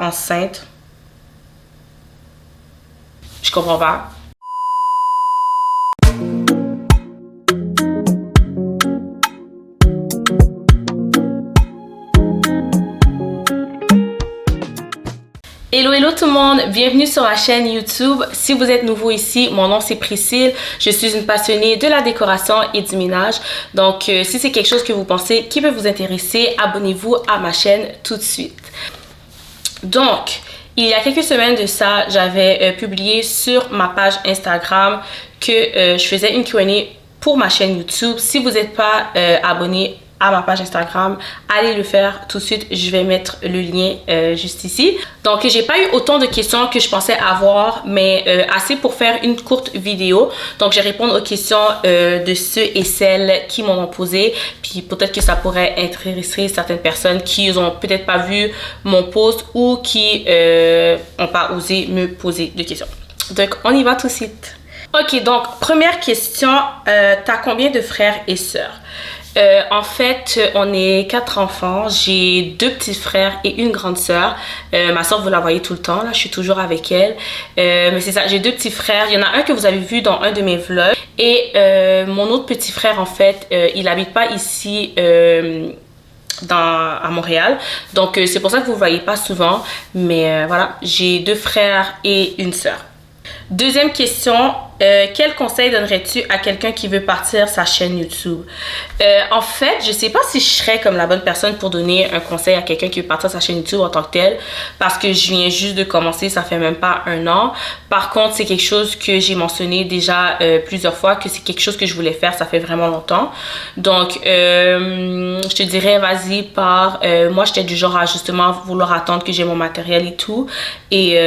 enceinte. Je comprends pas. Hello hello tout le monde, bienvenue sur ma chaîne YouTube. Si vous êtes nouveau ici, mon nom c'est Priscille. Je suis une passionnée de la décoration et du ménage. Donc si c'est quelque chose que vous pensez qui peut vous intéresser, abonnez-vous à ma chaîne tout de suite. Donc, il y a quelques semaines de ça, j'avais publié sur ma page Instagram que je faisais une Q&A pour ma chaîne YouTube. Si vous n'êtes pas abonné à ma page Instagram, allez le faire tout de suite. Je vais mettre le lien juste ici. Donc, j'ai pas eu autant de questions que je pensais avoir, mais assez pour faire une courte vidéo. Donc, je vais répondre aux questions de ceux et celles qui m'en ont posé. Puis peut-être que ça pourrait intéresser certaines personnes qui ont peut-être pas vu mon post ou qui n'ont pas osé me poser de questions. Donc, on y va tout de suite. Ok, donc, première question. T'as combien de frères et sœurs? En fait, on est 4 enfants. J'ai 2 petits frères et une grande sœur. Ma soeur, vous la voyez tout le temps. Là, je suis toujours avec elle. Mais c'est ça, j'ai 2 petits frères. Il y en a un que vous avez vu dans un de mes vlogs. Et mon autre petit frère, en fait, il n'habite pas ici à Montréal. Donc, c'est pour ça que vous ne le voyez pas souvent. Mais voilà, j'ai 2 frères et une sœur. Deuxième question, quel conseil donnerais-tu à quelqu'un qui veut partir sa chaîne YouTube? En fait, je sais pas si je serais comme la bonne personne pour donner un conseil à quelqu'un qui veut partir sa chaîne YouTube en tant que tel, parce que je viens juste de commencer, ça fait même pas 1 an. Par contre, c'est quelque chose que j'ai mentionné déjà plusieurs fois, que c'est quelque chose que je voulais faire, ça fait vraiment longtemps. Donc, je te dirais, vas-y, pars. Moi, j'étais du genre à justement vouloir attendre que j'ai mon matériel et tout. Et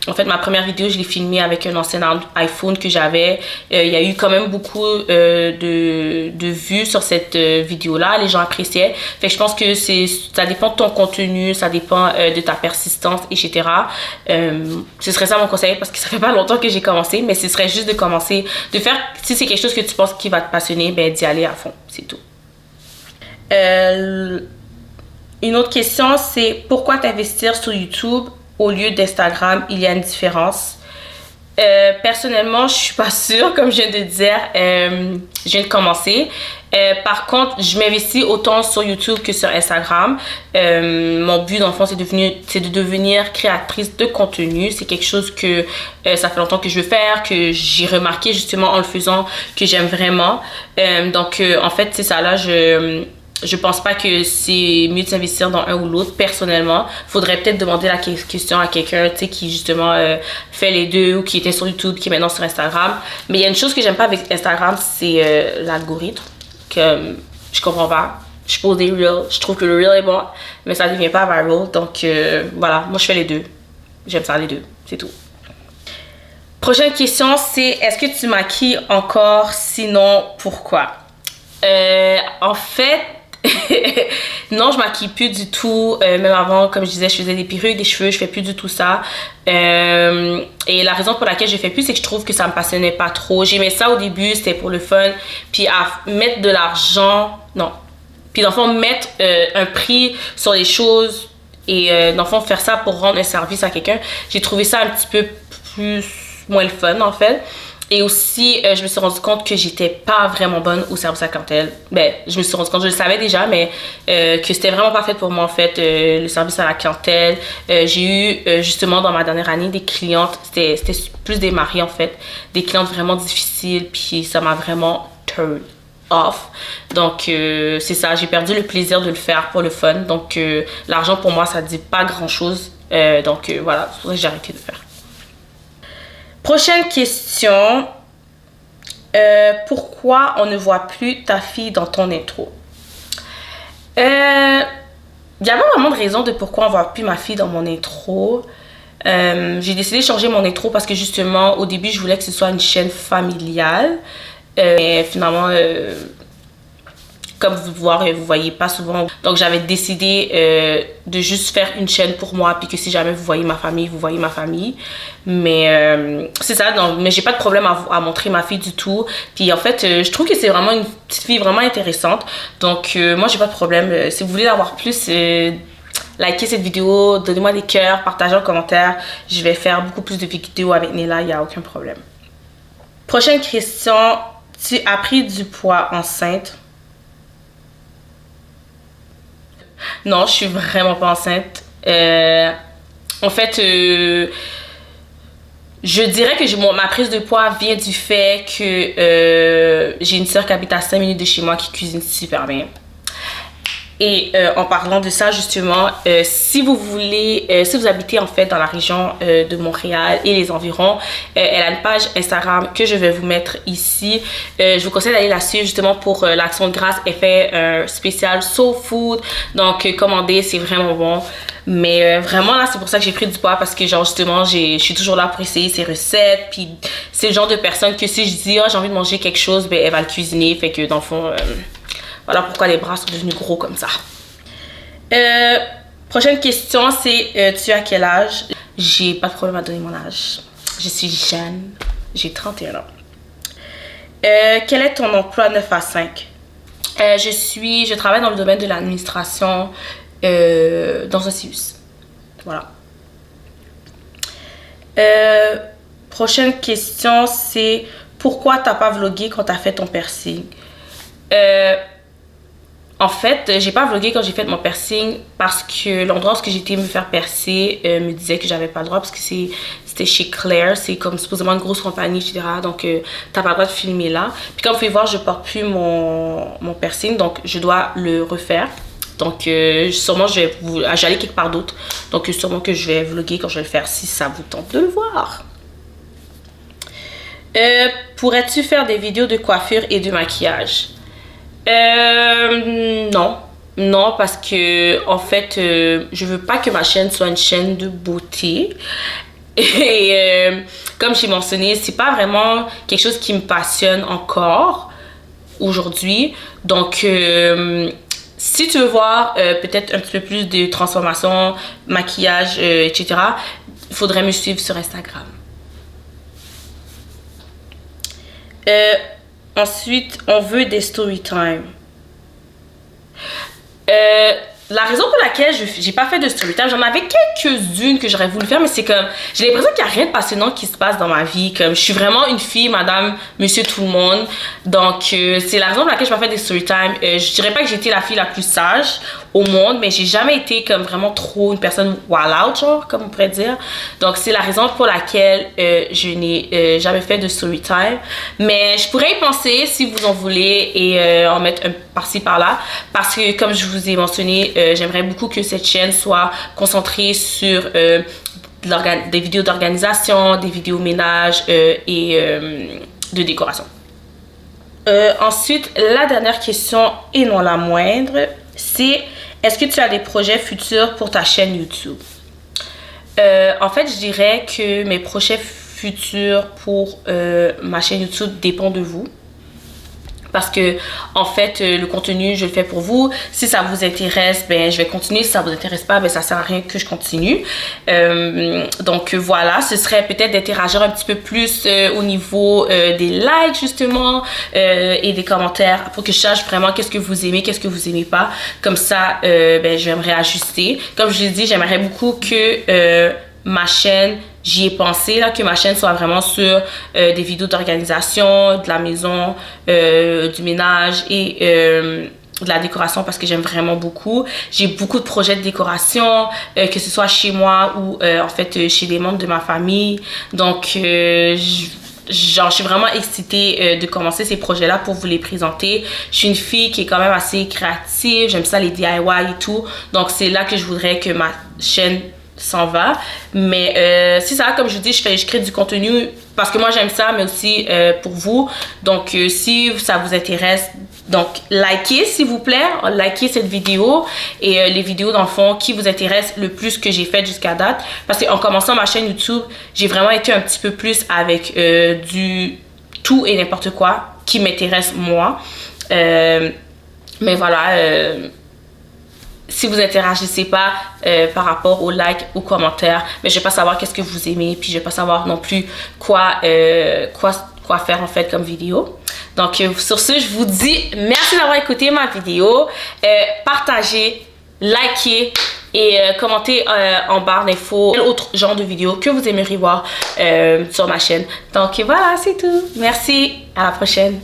en fait, ma première vidéo, je l'ai filmée avec un ancien iPhone que j'avais. Il y a eu quand même beaucoup de vues sur cette vidéo-là. Les gens appréciaient. Fait que je pense que ça dépend de ton contenu, ça dépend de ta persistance, etc. Ce serait ça mon conseil parce que ça fait pas longtemps que j'ai commencé, mais ce serait juste de commencer, de faire, si c'est quelque chose que tu penses qui va te passionner, ben d'y aller à fond, c'est tout. Une autre question, c'est pourquoi t'investir sur YouTube au lieu d'Instagram? Il y a une différence. Personnellement, je suis pas sûre, comme je viens de dire, je viens de commencer. Par contre, je m'investis autant sur YouTube que sur Instagram. Mon but, dans le fond, c'est de devenir créatrice de contenu. C'est quelque chose que ça fait longtemps que je veux faire, que j'ai remarqué justement en le faisant, que j'aime vraiment. Donc, en fait, c'est ça, là, je pense pas que c'est mieux de s'investir dans un ou l'autre, personnellement. Faudrait peut-être demander la question à quelqu'un, tu sais, qui justement fait les deux ou qui était sur YouTube, qui est maintenant sur Instagram. Mais il y a une chose que j'aime pas avec Instagram, c'est l'algorithme, que je comprends pas. Je pose des reels, je trouve que le reel est bon, mais ça devient pas viral. Donc voilà, moi je fais les deux. J'aime ça les deux, c'est tout. Prochaine question, c'est est-ce que tu maquilles encore? Sinon, pourquoi? En fait, non, je maquille plus du tout. Même avant, comme je disais, je faisais des perruques, des cheveux, je fais plus du tout ça. Et la raison pour laquelle je fais plus, c'est que je trouve que ça me passionnait pas trop. J'aimais ça au début, c'était pour le fun. Puis à mettre de l'argent, non. Puis dans le fond, mettre un prix sur les choses et dans le fond, faire ça pour rendre un service à quelqu'un, j'ai trouvé ça un petit peu moins le fun en fait. Et aussi, je me suis rendu compte que j'étais pas vraiment bonne au service à la clientèle. Ben, je me suis rendu compte, je le savais déjà, mais que c'était vraiment pas fait pour moi, en fait, le service à la clientèle. J'ai eu, justement, dans ma dernière année, des clientes, c'était plus des maris, en fait, des clientes vraiment difficiles, puis ça m'a vraiment turn off. Donc, c'est ça, j'ai perdu le plaisir de le faire pour le fun. Donc, l'argent, pour moi, ça dit pas grand-chose. Donc, voilà, c'est pour ça que j'ai arrêté de le faire. Prochaine question. Pourquoi on ne voit plus ta fille dans ton intro? Il n'y a pas vraiment de raison de pourquoi on ne voit plus ma fille dans mon intro. J'ai décidé de changer mon intro parce que justement, au début, je voulais que ce soit une chaîne familiale. Mais finalement, comme vous voyez pas souvent. Donc, j'avais décidé de juste faire une chaîne pour moi, puis que si jamais vous voyez ma famille, vous voyez ma famille. Mais c'est ça, non, mais j'ai pas de problème à montrer ma fille du tout. Puis en fait, je trouve que c'est vraiment une petite fille vraiment intéressante. Donc, moi, j'ai pas de problème. Si vous voulez avoir plus, likez cette vidéo, donnez-moi des cœurs, partagez en commentaire. Je vais faire beaucoup plus de vidéos avec Nela, il n'y a aucun problème. Prochaine question. Tu as pris du poids enceinte? Non, je suis vraiment pas enceinte. En fait, je dirais que ma prise de poids vient du fait que j'ai une soeur qui habite à 5 minutes de chez moi qui cuisine super bien. Et en parlant de ça, justement, si vous voulez, si vous habitez en fait dans la région de Montréal et les environs, elle a une page Instagram que je vais vous mettre ici. Je vous conseille d'aller la suivre justement pour l'Action de grâce. Elle fait un spécial soul food, donc commandez, c'est vraiment bon. Mais vraiment là, c'est pour ça que j'ai pris du poids parce que genre justement, je suis toujours là pour essayer ses recettes. Puis c'est le genre de personne que si je dis, oh, j'ai envie de manger quelque chose, ben elle va le cuisiner. Fait que dans le fond... voilà pourquoi les bras sont devenus gros comme ça. Prochaine question, c'est tu as quel âge? J'ai pas de problème à donner mon âge. Je suis jeune. J'ai 31 ans. Quel est ton emploi 9 à 5? Je travaille dans le domaine de l'administration dans un CIUS. Voilà. Prochaine question, c'est pourquoi t'as pas vlogué quand t'as fait ton piercing? En fait, j'ai pas vlogué quand j'ai fait mon piercing parce que l'endroit où j'étais me faire percer me disait que j'avais pas le droit parce que c'était chez Claire, c'est comme supposément une grosse compagnie, etc. Donc, t'as pas le droit de filmer là. Puis comme vous pouvez voir, je porte plus mon piercing, donc je dois le refaire. Donc, sûrement, j'allais quelque part d'autre. Donc, sûrement que je vais vlogger quand je vais le faire si ça vous tente de le voir. Pourrais-tu faire des vidéos de coiffure et de maquillage? Non, parce que en fait, je veux pas que ma chaîne soit une chaîne de beauté. Et comme j'ai mentionné, c'est pas vraiment quelque chose qui me passionne encore aujourd'hui. Donc, si tu veux voir peut-être un petit peu plus de transformation, maquillage, etc., il faudrait me suivre sur Instagram. Ensuite, on veut des story time. La raison pour laquelle j'ai pas fait de story time, j'en avais quelques-unes que j'aurais voulu faire, mais c'est comme, j'ai l'impression qu'il n'y a rien de passionnant qui se passe dans ma vie. Comme, je suis vraiment une fille, madame, monsieur, tout le monde. Donc, c'est la raison pour laquelle je n'ai pas fait des story time. Je dirais pas que j'étais la fille la plus sage au monde, mais j'ai jamais été comme vraiment trop une personne wild out, genre, comme on pourrait dire. Donc, c'est la raison pour laquelle je n'ai jamais fait de story time. Mais je pourrais y penser si vous en voulez et en mettre un par-ci par-là. Parce que, comme je vous ai mentionné, j'aimerais beaucoup que cette chaîne soit concentrée sur des vidéos d'organisation, des vidéos ménage et de décoration. Ensuite, la dernière question et non la moindre, c'est est-ce que tu as des projets futurs pour ta chaîne YouTube? En fait, je dirais que mes projets futurs pour ma chaîne YouTube dépendent de vous. Parce que, en fait, le contenu, je le fais pour vous. Si ça vous intéresse, ben, je vais continuer. Si ça vous intéresse pas, ben, ça sert à rien que je continue. Donc, voilà. Ce serait peut-être d'interagir un petit peu plus au niveau des likes, justement, et des commentaires pour que je sache vraiment qu'est-ce que vous aimez, qu'est-ce que vous aimez pas. Comme ça, ben, j'aimerais ajuster. Comme je l'ai dit, j'aimerais beaucoup que ma chaîne, j'y ai pensé, là, que ma chaîne soit vraiment sur des vidéos d'organisation, de la maison, du ménage et de la décoration parce que j'aime vraiment beaucoup. J'ai beaucoup de projets de décoration, que ce soit chez moi ou en fait chez des membres de ma famille. Donc, genre, je suis vraiment excitée de commencer ces projets-là pour vous les présenter. Je suis une fille qui est quand même assez créative, j'aime ça les DIY et tout. Donc, c'est là que je voudrais que ma chaîne s'en va. Mais si ça va, comme je vous dis, je crée du contenu parce que moi j'aime ça, mais aussi pour vous. Donc si ça vous intéresse, donc likez s'il vous plaît, likez cette vidéo et les vidéos dans le fond qui vous intéressent le plus que j'ai fait jusqu'à date. Parce qu'en commençant ma chaîne YouTube, j'ai vraiment été un petit peu plus avec du tout et n'importe quoi qui m'intéresse moi. Mais voilà, si vous interagissez pas par rapport aux likes, aux commentaires, mais je vais pas savoir qu'est-ce que vous aimez, puis je vais pas savoir non plus quoi faire en fait comme vidéo. Donc sur ce, je vous dis merci d'avoir écouté ma vidéo. Partagez, likez, Et commentez en barre d'infos quel autre genre de vidéo que vous aimeriez voir sur ma chaîne. Donc voilà, c'est tout. Merci, à la prochaine.